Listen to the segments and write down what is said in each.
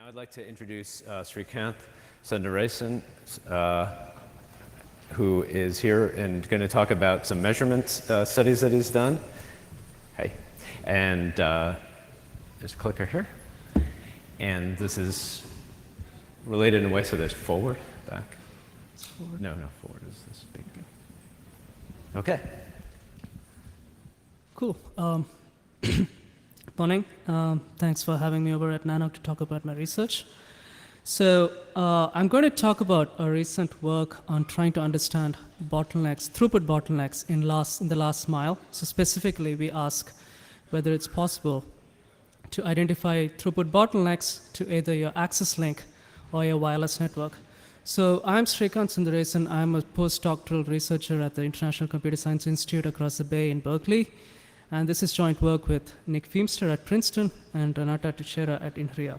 Now I'd like to introduce Srikanth Sundaresan, who is here and going to talk about some measurement studies that he's done. Hey, and there's a clicker here. And this is related in a way, so there's forward, back. Forward. No, forward is this big. Okay. Cool. Morning. Thanks for having me over at NANOG to talk about my research. So I'm going to talk about a recent work on trying to understand bottlenecks, throughput bottlenecks in the last mile. So specifically, we ask whether it's possible to identify throughput bottlenecks to either your access link or your wireless network. So I'm Srikanth Sundaresan. I'm a postdoctoral researcher at the International Computer Science Institute across the Bay in Berkeley. And this is joint work with Nick Feemster at Princeton and Renata Teixeira at INRIA.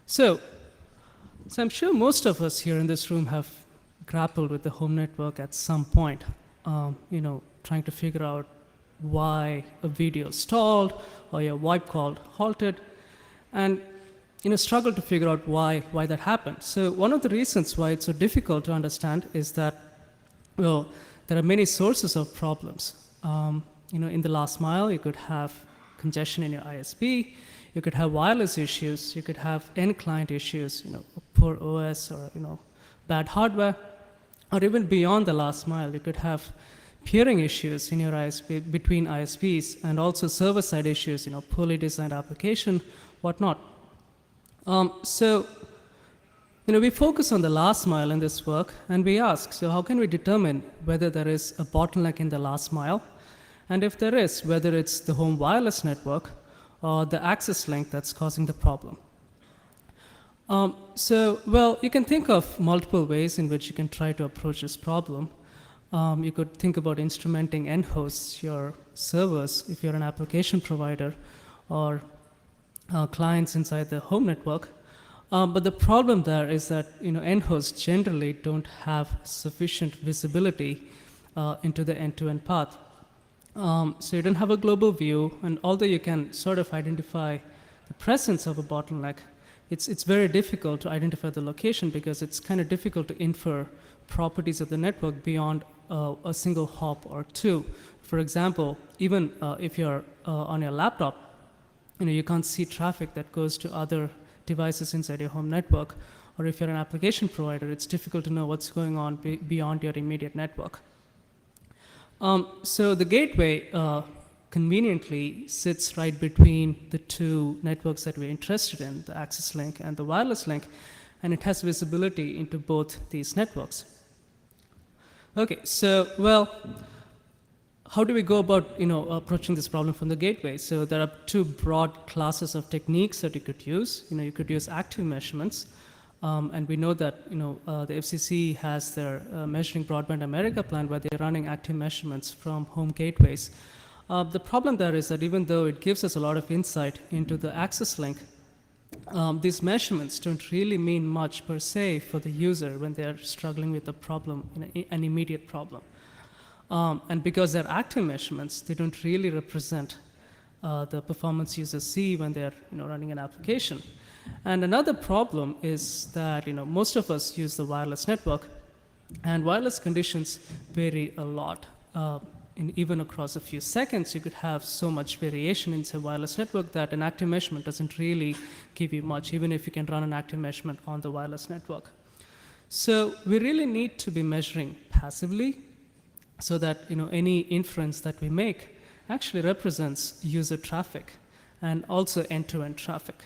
So I'm sure most of us here in this room have grappled with the home network at some point, trying to figure out why a video stalled or your VoIP call halted, and struggle to figure out why that happened. So one of the reasons why it's so difficult to understand is that, well, there are many sources of problems. In the last mile, you could have congestion in your ISP, you could have wireless issues, you could have end client issues, poor OS or bad hardware, or even beyond the last mile, you could have peering issues in your ISP between ISPs, and also server-side issues, poorly designed application, whatnot. We focus on the last mile in this work, and we ask, so how can we determine whether there is a bottleneck in the last mile? And if there is, whether it's the home wireless network or the access link that's causing the problem. You can think of multiple ways in which you can try to approach this problem. You could think about instrumenting end hosts, your servers, if you're an application provider, or clients inside the home network. But the problem there is that end hosts generally don't have sufficient visibility into the end-to-end path. So you don't have a global view, and although you can sort of identify the presence of a bottleneck, it's very difficult to identify the location because it's kind of difficult to infer properties of the network beyond a single hop or two. For example, even if you're on your laptop, you can't see traffic that goes to other devices inside your home network, or if you're an application provider, it's difficult to know what's going on beyond your immediate network. So the gateway conveniently sits right between the two networks that we're interested in, the access link and the wireless link, and it has visibility into both these networks. Okay, so, how do we go about approaching this problem from the gateway? So there are two broad classes of techniques that you could use. You could use active measurements. And we know that the FCC has their Measuring Broadband America plan where they're running active measurements from home gateways. The problem there is that even though it gives us a lot of insight into the access link, these measurements don't really mean much per se for the user when they're struggling with a problem, an immediate problem. And because they're active measurements, they don't really represent the performance users see when they're running an application. And another problem is that most of us use the wireless network, and wireless conditions vary a lot. Even across a few seconds, you could have so much variation in the wireless network that an active measurement doesn't really give you much, even if you can run an active measurement on the wireless network. So we really need to be measuring passively so that any inference that we make actually represents user traffic and also end-to-end traffic.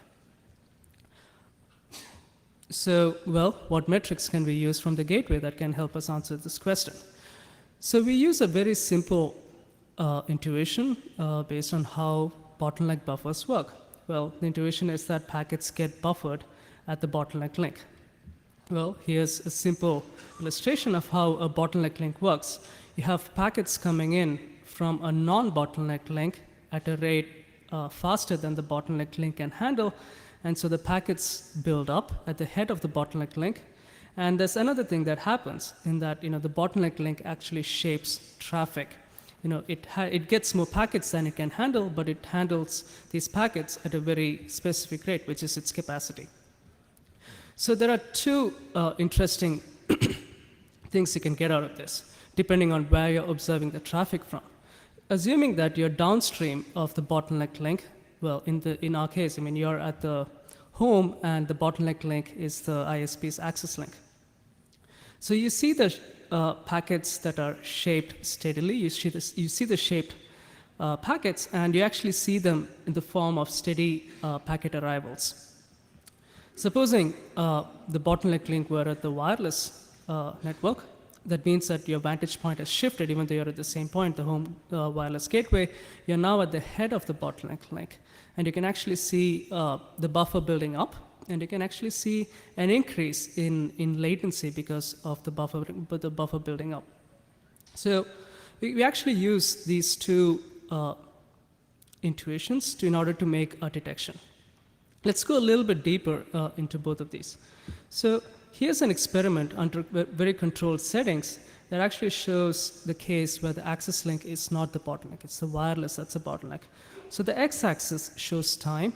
So, what metrics can we use from the gateway that can help us answer this question? So we use a very simple intuition based on how bottleneck buffers work. Well, the intuition is that packets get buffered at the bottleneck link. Well, here's a simple illustration of how a bottleneck link works. You have packets coming in from a non-bottleneck link at a rate faster than the bottleneck link can handle. And so the packets build up at the head of the bottleneck link. And there's another thing that happens in that the bottleneck link actually shapes traffic it gets more packets than it can handle, but it handles these packets at a very specific rate, which is its capacity. So there are two interesting things you can get out of this, depending on where you're observing the traffic from. Assuming that you're downstream of the bottleneck link, well, in our case, you're at the home and the bottleneck link is the ISP's access link. So you see the packets that are shaped steadily. You see the shaped packets, and you actually see them in the form of steady packet arrivals. Supposing the bottleneck link were at the wireless network, that means that your vantage point has shifted, even though you're at the same point, the home wireless gateway. You're now at the head of the bottleneck link, and you can actually see the buffer building up, and you can actually see an increase in latency because of the buffer building up. So we actually use these two intuitions in order to make a detection. Let's go a little bit deeper into both of these. So here's an experiment under very controlled settings that actually shows the case where the access link is not the bottleneck. It's the wireless that's the bottleneck. So the x-axis shows time,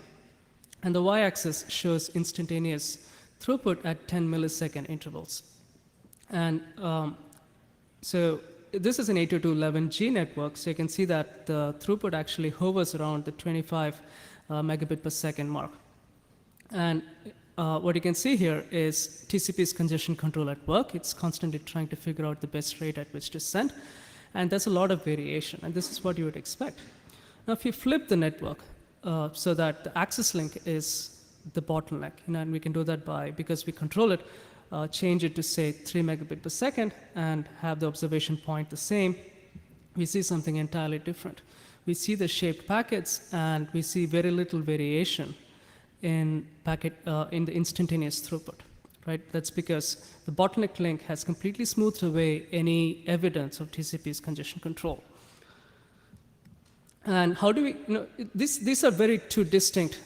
and the y-axis shows instantaneous throughput at 10 millisecond intervals. And so this is an 802.11g network, so you can see that the throughput actually hovers around the 25 megabit per second mark. And what you can see here is TCP's congestion control at work. It's constantly trying to figure out the best rate at which to send. And there's a lot of variation, and this is what you would expect. Now, if you flip the network so that the access link is the bottleneck, and we can do that because we control it, change it to, say, 3 megabit per second and have the observation point the same, we see something entirely different. We see the shaped packets, and we see very little variation in the instantaneous throughput, right? That's because the bottleneck link has completely smoothed away any evidence of TCP's congestion control. And how do we, these are very two distinct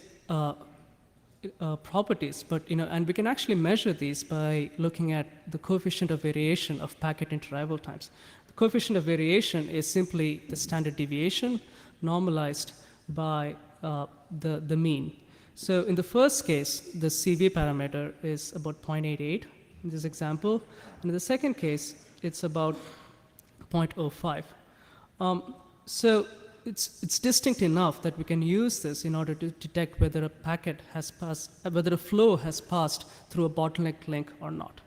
properties, but, and we can actually measure these by looking at the coefficient of variation of packet interarrival times. The coefficient of variation is simply the standard deviation normalized by the mean. So in the first case, the CV parameter is about 0.88 in this example. And in the second case, it's about 0.05. So it's distinct enough that we can use this in order to detect whether a packet has passed, whether a flow has passed through a bottleneck link or not.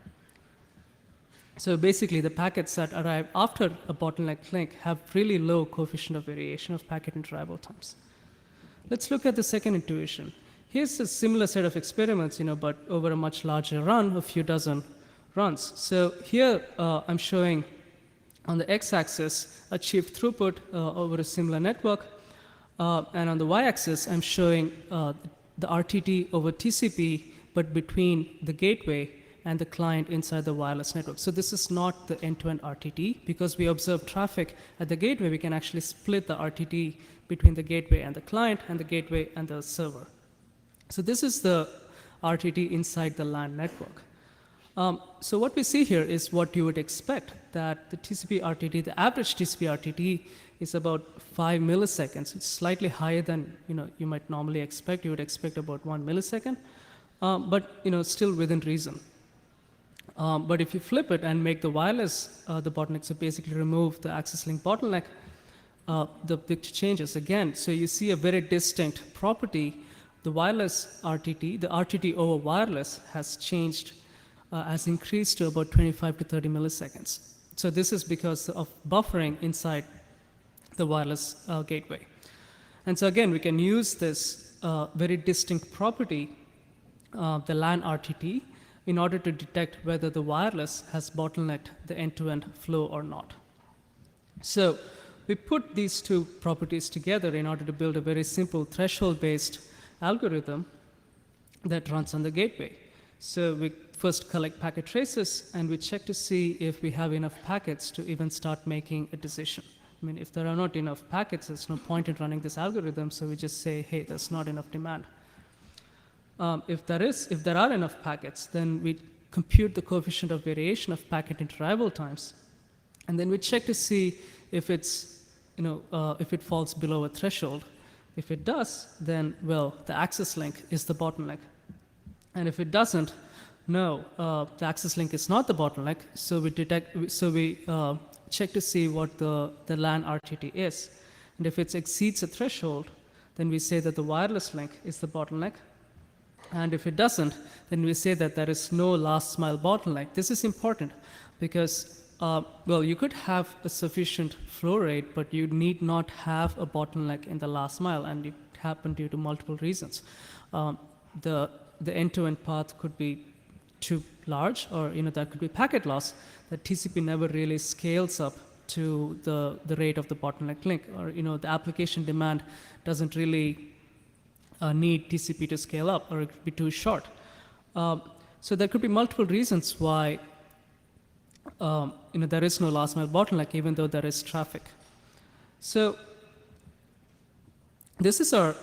So basically, the packets that arrive after a bottleneck link have really low coefficient of variation of packet interarrival times. Let's look at the second intuition. Here's a similar set of experiments, but over a much larger run, a few dozen runs. So here I'm showing on the x-axis achieved throughput over a similar network, and on the y-axis I'm showing the RTT over TCP, but between the gateway and the client inside the wireless network. So this is not the end-to-end RTT. Because we observe traffic at the gateway, we can actually split the RTT between the gateway and the client, and the gateway and the server. So this is the RTT inside the LAN network. So what we see here is what you would expect, that the TCP RTT, the average TCP RTT is about 5 milliseconds. It's slightly higher than you might normally expect. You would expect about 1 millisecond, but still within reason. But if you flip it and make the wireless the bottleneck, so basically remove the access link bottleneck, the picture changes again. So you see a very distinct property. The wireless RTT, the RTT over wireless has changed, has increased to about 25 to 30 milliseconds. So this is because of buffering inside the wireless gateway. And so again, we can use this very distinct property, the LAN RTT, in order to detect whether the wireless has bottlenecked the end-to-end flow or not. So we put these two properties together in order to build a very simple threshold-based algorithm that runs on the gateway. So we first collect packet traces, and we check to see if we have enough packets to even start making a decision. If there are not enough packets, there's no point in running this algorithm, so we just say, hey, there's not enough demand. If there are enough packets, then we compute the coefficient of variation of packet interarrival times, and then we check to see if it's if it falls below a threshold. If it does, then, well, the access link is the bottleneck. And if it doesn't, no, the access link is not the bottleneck, so we check to see what the LAN RTT is. And if it exceeds a threshold, then we say that the wireless link is the bottleneck. And if it doesn't, then we say that there is no last mile bottleneck. This is important because, well, you could have a sufficient flow rate, but you need not have a bottleneck in the last mile, and it happened due to multiple reasons. The end-to-end path could be too large, or there could be packet loss that TCP never really scales up to the rate of the bottleneck link, or the application demand doesn't really need TCP to scale up, or it could be too short. So there could be multiple reasons why there is no last mile bottleneck, even though there is traffic. So this is our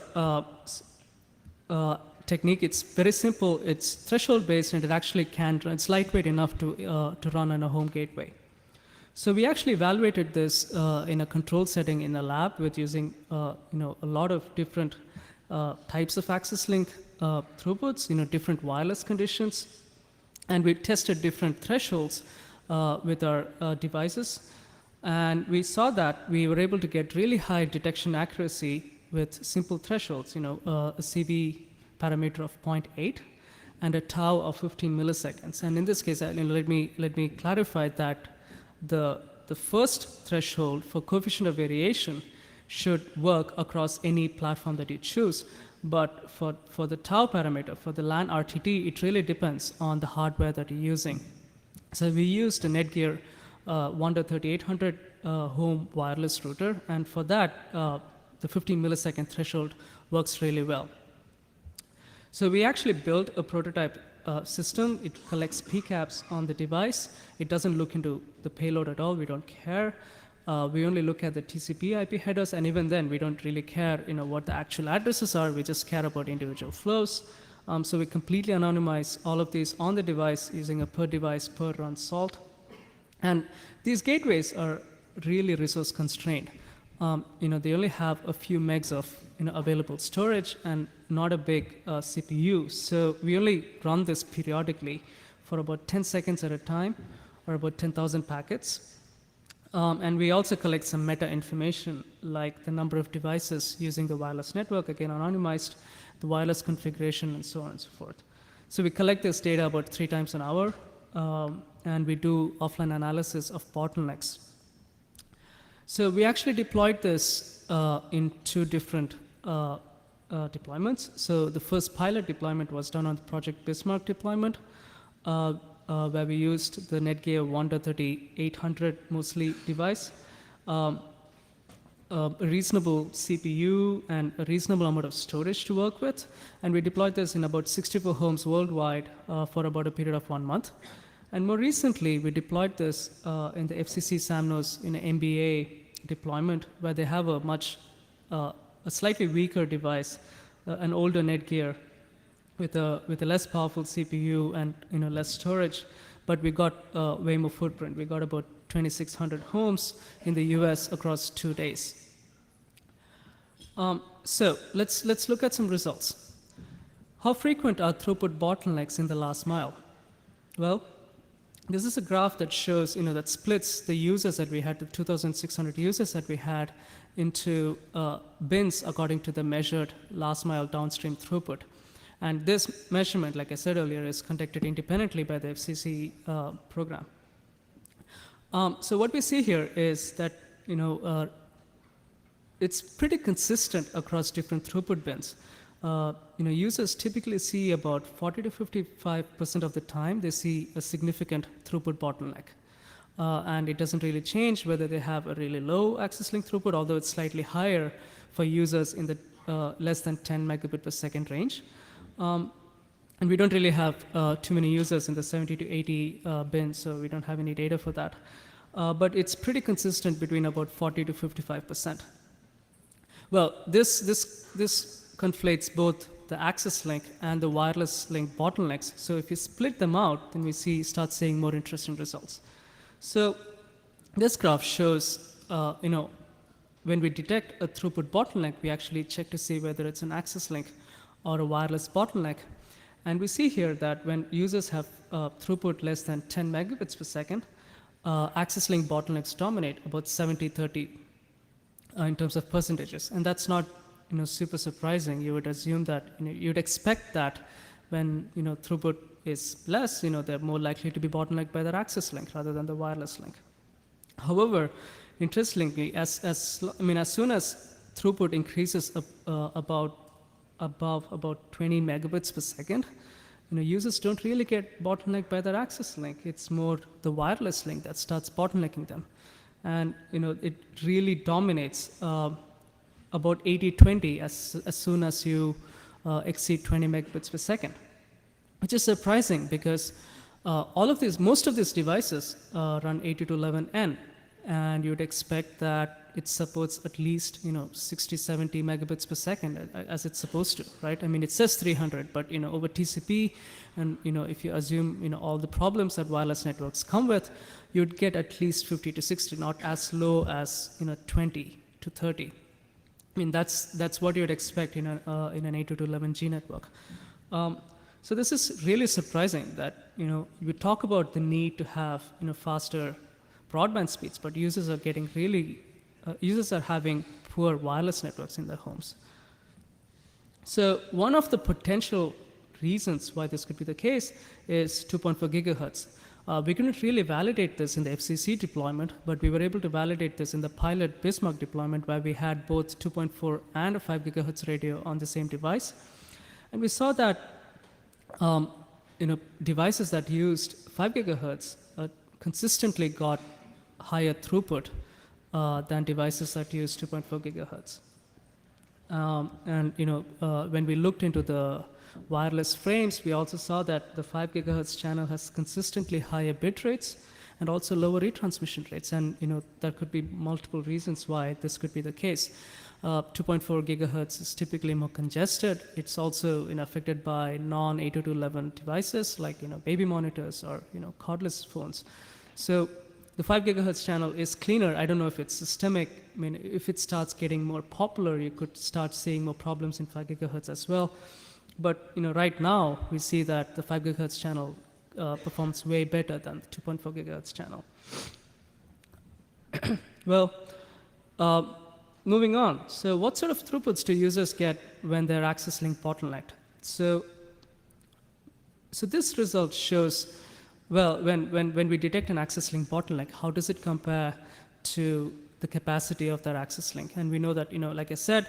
technique. It's very simple. It's threshold based, and it actually can run. It's lightweight enough to run on a home gateway. So we actually evaluated this in a control setting in a lab with using a lot of different types of access link throughputs, different wireless conditions, and we tested different thresholds with our devices, and we saw that we were able to get really high detection accuracy with simple thresholds, a CV parameter of 0.8 and a tau of 15 milliseconds. And in this case, let me clarify that the first threshold for coefficient of variation should work across any platform that you choose. But for the tau parameter, for the LAN RTT, it really depends on the hardware that you're using. So we used a Netgear Wonder 3800 home wireless router, and for that, the 15 millisecond threshold works really well. So we actually built a prototype system. It collects PCAPs on the device. It doesn't look into the payload at all. We don't care. We only look at the TCP IP headers, and even then, we don't really care, what the actual addresses are. We just care about individual flows. So we completely anonymize all of these on the device using a per device per run salt. And these gateways are really resource constrained. They only have a few megs of available storage and not a big CPU. So we only run this periodically for about 10 seconds at a time, or about 10,000 packets. And we also collect some meta information, like the number of devices using the wireless network, again anonymized, the wireless configuration, and so on and so forth. So we collect this data about 3 times an hour, and we do offline analysis of bottlenecks. So we actually deployed this in 2 different deployments. So the first pilot deployment was done on the Project Bismarck deployment, where we used the Netgear Wonder 3800 mostly device, a reasonable CPU, and a reasonable amount of storage to work with. And we deployed this in about 64 homes worldwide for about a period of 1 month. And more recently, we deployed this in the FCC SAMNO's MBA deployment, where they have a slightly weaker device, an older Netgear with a less powerful CPU and less storage, but we got way more footprint. We got about 2,600 homes in the US across 2 days. So let's look at some results. How frequent are throughput bottlenecks in the last mile? Well, this is a graph that shows, that splits the users that we had, the 2,600 users that we had, into bins according to the measured last mile downstream throughput. And this measurement, like I said earlier, is conducted independently by the FCC program. So what we see here is that, it's pretty consistent across different throughput bins. Users typically see about 40 to 55% of the time, they see a significant throughput bottleneck. And it doesn't really change whether they have a really low access link throughput, although it's slightly higher for users in the less than 10 megabit per second range. And we don't really have too many users in the 70 to 80 bins, so we don't have any data for that. But it's pretty consistent between about 40 to 55%. Well, this conflates both the access link and the wireless link bottlenecks. So if you split them out, then we start seeing more interesting results. So this graph shows, when we detect a throughput bottleneck, we actually check to see whether it's an access link or a wireless bottleneck. And we see here that when users have throughput less than 10 megabits per second, access link bottlenecks dominate about 70-30 in terms of percentages. And that's not super surprising. You would assume that, you'd expect that when throughput is less, they're more likely to be bottlenecked by their access link rather than the wireless link. However, interestingly, as soon as throughput increases above about 20 megabits per second, users don't really get bottlenecked by their access link. It's more the wireless link that starts bottlenecking them. And it really dominates about 80-20 as soon as you exceed 20 megabits per second, which is surprising because most of these devices run 8211N, and you'd expect that it supports at least 60-70 megabits per second as it's supposed to, right? I mean, it says 300, but over TCP, and if you assume all the problems that wireless networks come with, you'd get at least 50 to 60, not as low as 20 to 30. I mean, that's what you'd expect in an 802.11g network. So this is really surprising that we talk about the need to have faster broadband speeds, but users are having poor wireless networks in their homes. So one of the potential reasons why this could be the case is 2.4 gigahertz. We couldn't really validate this in the FCC deployment, but we were able to validate this in the pilot Bismarck deployment where we had both 2.4 and a 5 gigahertz radio on the same device. And we saw that devices that used 5 gigahertz consistently got higher throughput than devices that use 2.4 gigahertz. When we looked into the wireless frames, we also saw that the 5 gigahertz channel has consistently higher bit rates and also lower retransmission rates. And there could be multiple reasons why this could be the case. 2.4 gigahertz is typically more congested. It's also affected by non-802.11 devices like baby monitors or cordless phones. So the 5 gigahertz channel is cleaner. I don't know if it's systemic. I mean, if it starts getting more popular, you could start seeing more problems in 5 gigahertz as well. But right now, we see that the 5 gigahertz channel performs way better than the 2.4 gigahertz channel. Well, moving on. So what sort of throughputs do users get when their access link bottlenecked? So this result shows, well, when we detect an access link bottleneck, how does it compare to the capacity of that access link? And we know that, like I said,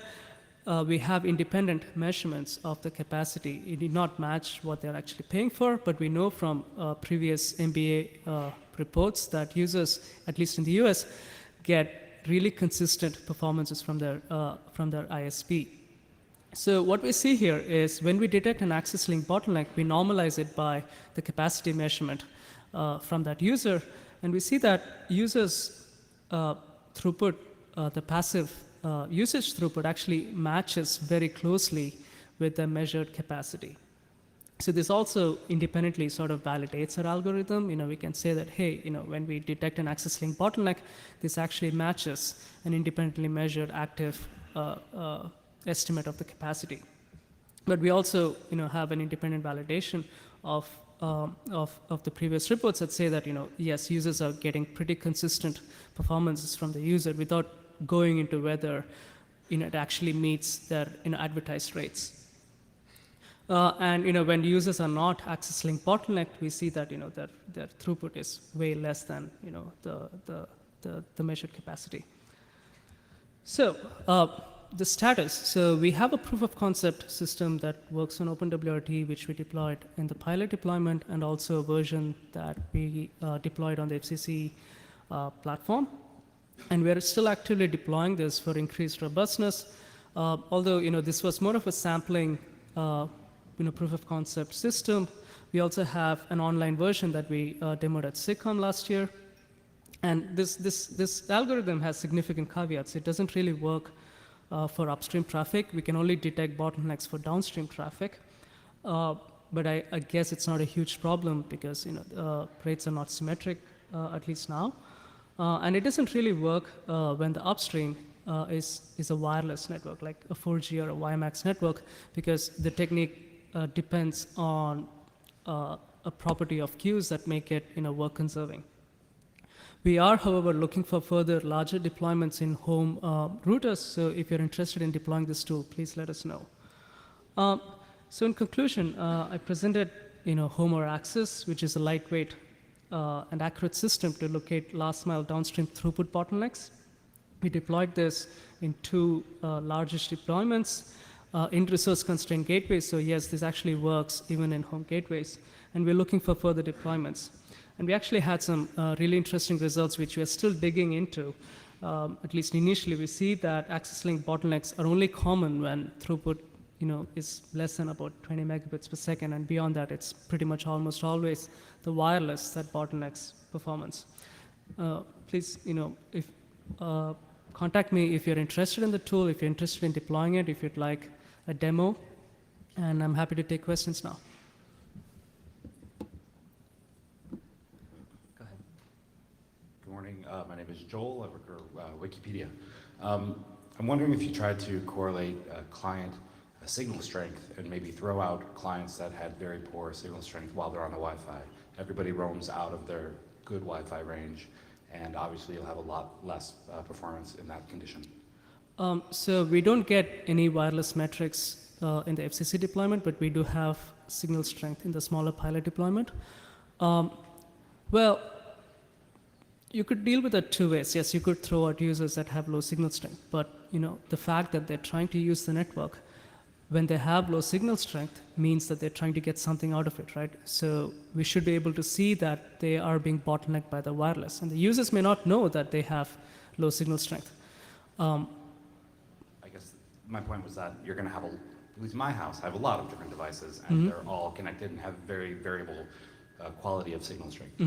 we have independent measurements of the capacity. It did not match what they're actually paying for, but we know from previous MBA reports that users, at least in the US, get really consistent performances from their ISP. So what we see here is when we detect an access link bottleneck, we normalize it by the capacity measurement from that user, and we see that users' throughput, the passive usage throughput actually matches very closely with the measured capacity. So this also independently sort of validates our algorithm. We can say that, hey, when we detect an access link bottleneck, this actually matches an independently measured active estimate of the capacity. But we also, have an independent validation of the previous reports that say that, yes, users are getting pretty consistent performances from the user without going into whether it actually meets their advertised rates. And when users are not access link bottlenecked, we see that their throughput is way less than the measured capacity. So the status. So we have a proof of concept system that works on OpenWRT, which we deployed in the pilot deployment, and also a version that we deployed on the FCC platform. And we're still actively deploying this for increased robustness. Although this was more of a sampling proof of concept system, we also have an online version that we demoed at SIGCOMM last year. And this algorithm has significant caveats. It doesn't really work for upstream traffic. We can only detect bottlenecks for downstream traffic. But I guess it's not a huge problem because rates are not symmetric, at least now. And it doesn't really work when the upstream is a wireless network, like a 4G or a WiMAX network, because the technique depends on a property of queues that make it work conserving. We are, however, looking for further larger deployments in home routers. So if you're interested in deploying this tool, please let us know. So in conclusion, I presented home or access, which is a lightweight and accurate system to locate last mile downstream throughput bottlenecks. We deployed this in 2 largest deployments in resource constrained gateways. So yes, this actually works even in home gateways. And we're looking for further deployments. And we actually had some really interesting results, which we are still digging into. At least initially, we see that access link bottlenecks are only common when throughput is less than about 20 megabits per second. And beyond that, it's pretty much almost always the wireless that bottlenecks performance. Please, if contact me if you're interested in the tool, if you're interested in deploying it, if you'd like a demo. And I'm happy to take questions now. Good morning. My name is Joel. I work for Wikipedia. I'm wondering if you tried to correlate client signal strength and maybe throw out clients that had very poor signal strength while they're on the Wi-Fi. Everybody roams out of their good Wi-Fi range, and obviously you'll have a lot less performance in that condition. So we don't get any wireless metrics in the FCC deployment, but we do have signal strength in the smaller pilot deployment. Well, you could deal with it 2 ways. Yes, you could throw out users that have low signal strength, but the fact that they're trying to use the network when they have low signal strength means that they're trying to get something out of it, right? So we should be able to see that they are being bottlenecked by the wireless, and the users may not know that they have low signal strength. I guess my point was that you're going to have, at least my house, I have a lot of different devices, and they're all connected and have very variable quality of signal strength.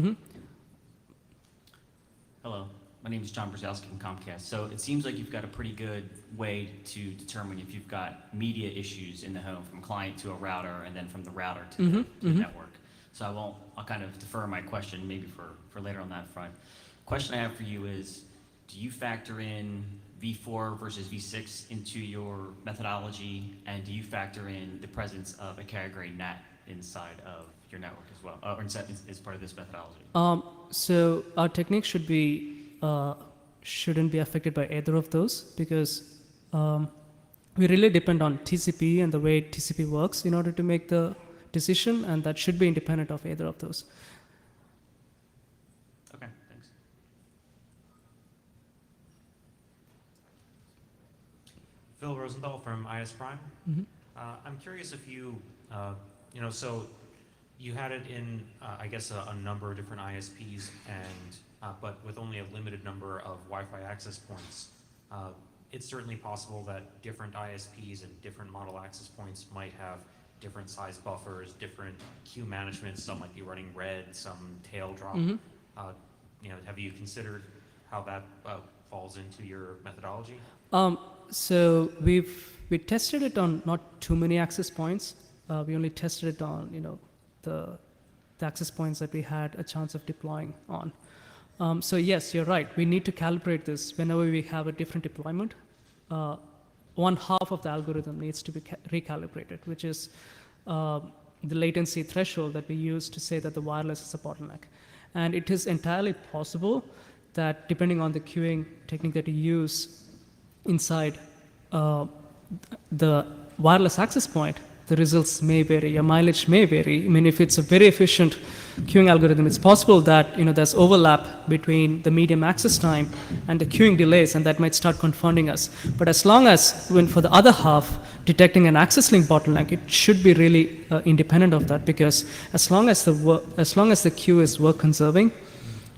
Hello, my name is John Brzezowski from Comcast. So it seems like you've got a pretty good way to determine if you've got media issues in the home from client to a router and then from the router to the network. So I'll kind of defer my question maybe for later on that front. Question I have for you is, do you factor in V4 versus V6 into your methodology, and do you factor in the presence of a carrier grade NAT inside of your network as well, or as part of this methodology? So our technique shouldn't be affected by either of those, because we really depend on TCP and the way TCP works in order to make the decision, and that should be independent of either of those. Okay, thanks. Phil Rosenthal from IS Prime. I'm curious if you, so you had it in, I guess, a number of different ISPs, and but with only a limited number of Wi-Fi access points. It's certainly possible that different ISPs and different model access points might have different size buffers, different queue management. Some might be running red, some tail drop. Have you considered how that falls into your methodology? So we tested it on not too many access points. We only tested it on the access points that we had a chance of deploying on. So yes, you're right. We need to calibrate this whenever we have a different deployment. One half of the algorithm needs to be recalibrated, which is the latency threshold that we use to say that the wireless is a bottleneck. And it is entirely possible that depending on the queuing technique that you use inside the wireless access point, the results may vary, your mileage may vary. I mean, if it's a very efficient queuing algorithm, it's possible that there's overlap between the medium access time and the queuing delays, and that might start confounding us. But as long as, for the other half, detecting an access link bottleneck, it should be really independent of that, because as long as the queue is work conserving,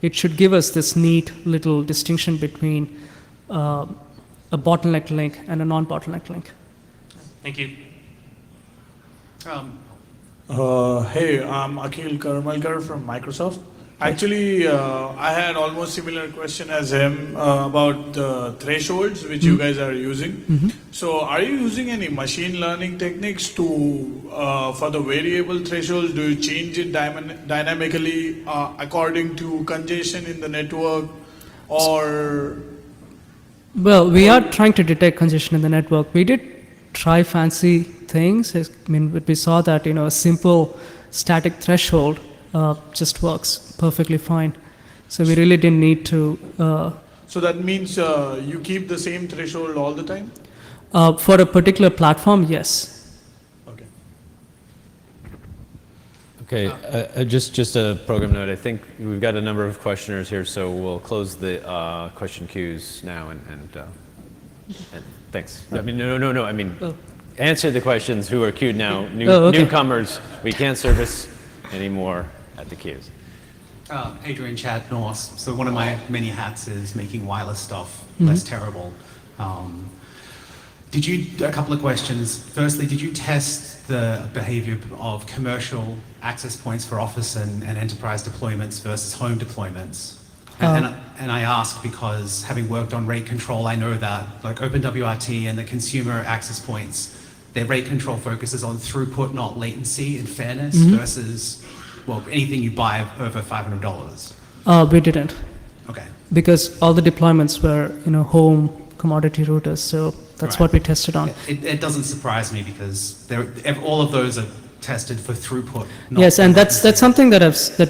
it should give us this neat little distinction between a bottleneck link and a non-bottleneck link. Thank you. Hey, I'm Akhil Karamalkar from Microsoft. Actually, I had almost similar question as him about the thresholds which you guys are using. So are you using any machine learning techniques to for the variable thresholds? Do you change it dynamically according to congestion in the network, or Well, we are trying to detect congestion in the network. We did try fancy things. I mean, we saw that a simple static threshold just works perfectly fine. So we really didn't need to. So that means you keep the same threshold all the time? For a particular platform, yes. Okay. Okay, just a program note. I think we've got a number of questioners here, so we'll close the question queues now and thanks. I mean, no. I mean, Oh. answer the questions who are queued now. Okay. Newcomers, we can't service anymore at the queues. Adrian Chad Norse. So one of my many hats is making wireless stuff less terrible. A couple of questions. Firstly, did you test the behavior of commercial access points for office and enterprise deployments versus home deployments? And I ask because having worked on rate control, I know that like OpenWRT and the consumer access points, their rate control focuses on throughput, not latency and fairness versus, well, anything you buy over $500. We didn't, Okay. because all the deployments were home commodity routers. So that's Right. what we tested on. It doesn't surprise me because all of those are tested for throughput. Not Yes, for and that's latency. something that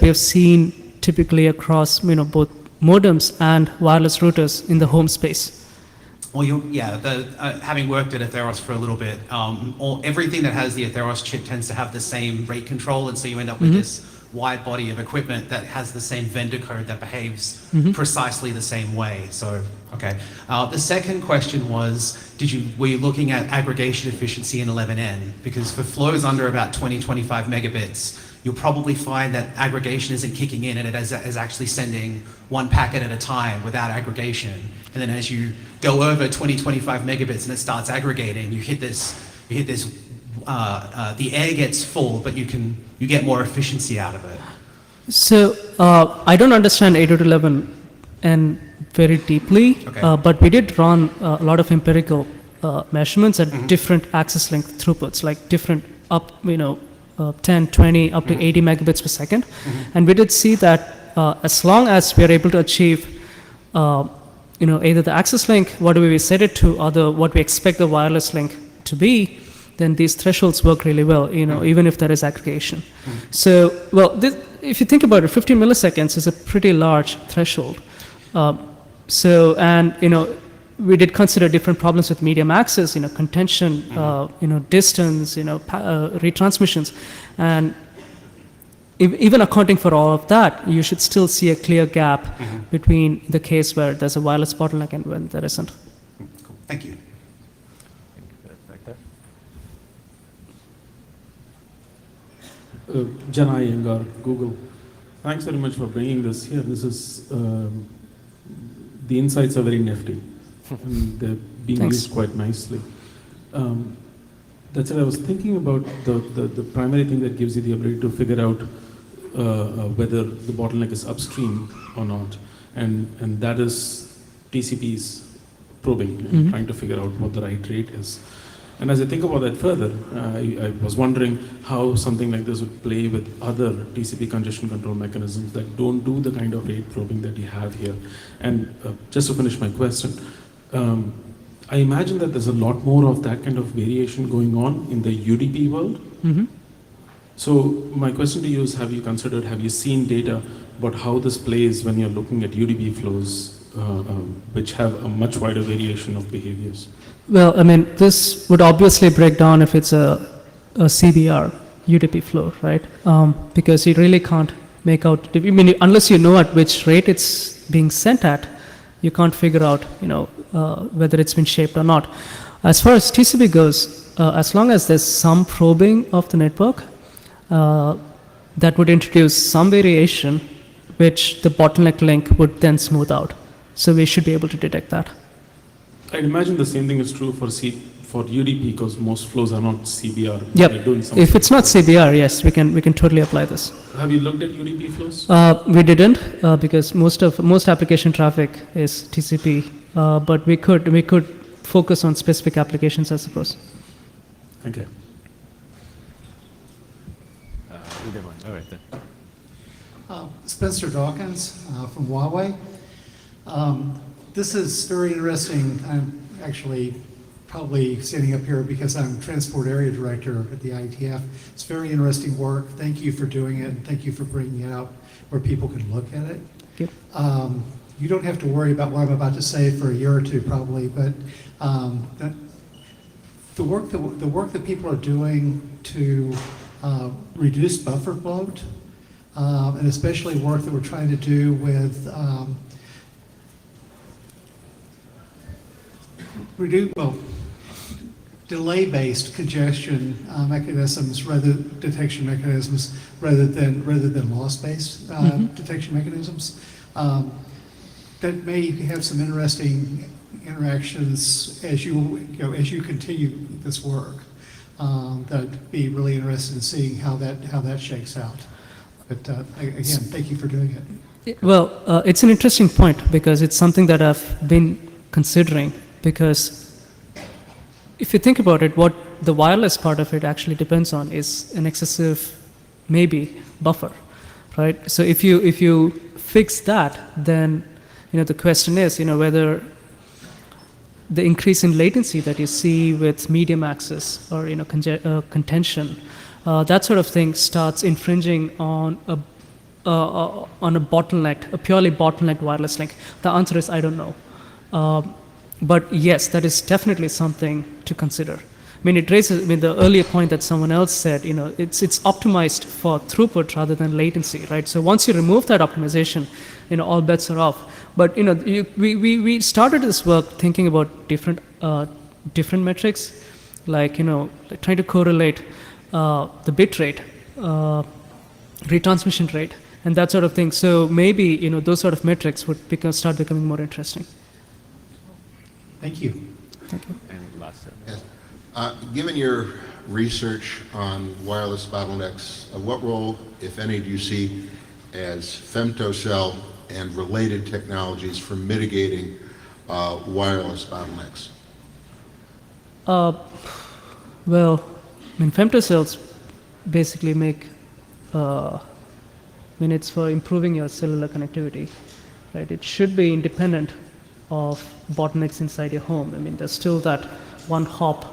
we have seen typically across both modems and wireless routers in the home space. Well, having worked at Atheros for a little bit, everything that has the Atheros chip tends to have the same rate control, and so you end up with this wide body of equipment that has the same vendor code that behaves precisely the same way. So, okay. The second question was, were you looking at aggregation efficiency in 11N? Because for flows under about 25 megabits, you'll probably find that aggregation isn't kicking in and it is actually sending one packet at a time without aggregation. And then as you go over 25 megabits and it starts aggregating, you hit this, the air gets full, but you get more efficiency out of it. So I don't understand 802.11n very deeply, Okay. but we did run a lot of empirical measurements at different access link throughputs, like different up, 10, 20, up to 80 megabits per second. And we did see that as long as we are able to achieve, either the access link, whatever we set it to, or what we expect the wireless link to be, then these thresholds work really well, even if there is aggregation. So, if you think about it, 15 milliseconds is a pretty large threshold. We did consider different problems with medium access, contention, distance, retransmissions, and even accounting for all of that, you should still see a clear gap between the case where there's a wireless bottleneck and when there isn't. Cool. Thank you. Back there. Janai Iyengar, Google. Thanks very much for bringing this here. This is, the insights are very nifty and they're being Thanks. used quite nicely. That's what I was thinking about the primary thing that gives you the ability to figure out whether the bottleneck is upstream or not. And that is TCP's probing and trying to figure out what the right rate is. And as I think about that further, I was wondering how something like this would play with other TCP congestion control mechanisms that don't do the kind of rate probing that you have here. And just to finish my question, I imagine that there's a lot more of that kind of variation going on in the UDP world. So my question to you is, have you seen data about how this plays when you're looking at UDP flows, which have a much wider variation of behaviors? Well, this would obviously break down if it's a CBR UDP flow, right? Because you really can't make out, unless you know at which rate it's being sent at, you can't figure out, whether it's been shaped or not. As far as TCP goes, as long as there's some probing of the network, that would introduce some variation, which the bottleneck link would then smooth out. So we should be able to detect that. I'd imagine the same thing is true for UDP because most flows are not CBR. Yep. They're doing something If it's not CBR, yes, we can totally apply this. Have you looked at UDP flows? We didn't because most application traffic is TCP, but we could focus on specific applications, I suppose. Thank you. Either one. All right then. Spencer Dawkins from Huawei. This is very interesting. I'm actually probably standing up here because I'm Transport Area Director at the IETF. It's very interesting work. Thank you for doing it, and thank you for bringing it out where people can look at it. Yep. You don't have to worry about what I'm about to say for a year or two probably, but the work that people are doing to reduce buffer bloat, and especially work that we're trying to do with delay-based congestion mechanisms, detection mechanisms, rather than loss-based detection mechanisms. That may have some interesting interactions as you continue this work. That'd be really interested in seeing how that shakes out. But again, thank you for doing it. Well, it's an interesting point because it's something that I've been considering, because if you think about it, what the wireless part of it actually depends on is an excessive, maybe, buffer, right? So if you fix that, then the question is whether the increase in latency that you see with medium access or contention, that sort of thing starts infringing on a bottleneck, a purely bottlenecked wireless link. The answer is I don't know. But yes, that is definitely something to consider. I mean, it raises, the earlier point that someone else said, it's optimized for throughput rather than latency, right? So once you remove that optimization, all bets are off. But, we started this work thinking about different metrics, like, trying to correlate the bit rate, retransmission rate, and that sort of thing. So maybe, those sort of metrics would start becoming more interesting. Thank you. Thank you. And last one. Yes. Given your research on wireless bottlenecks, what role, if any, do you see as femtocell and related technologies for mitigating wireless bottlenecks? Well, femtocells basically make it's for improving your cellular connectivity, right? It should be independent of bottlenecks inside your home. There's still that one hop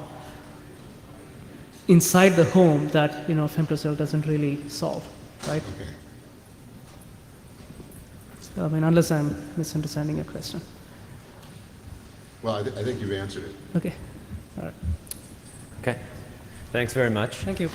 inside the home that femtocell doesn't really solve, right? Okay. So, unless I'm misunderstanding your question. Well, I think you've answered it. Okay. All right. Okay. Thanks very much. Thank you.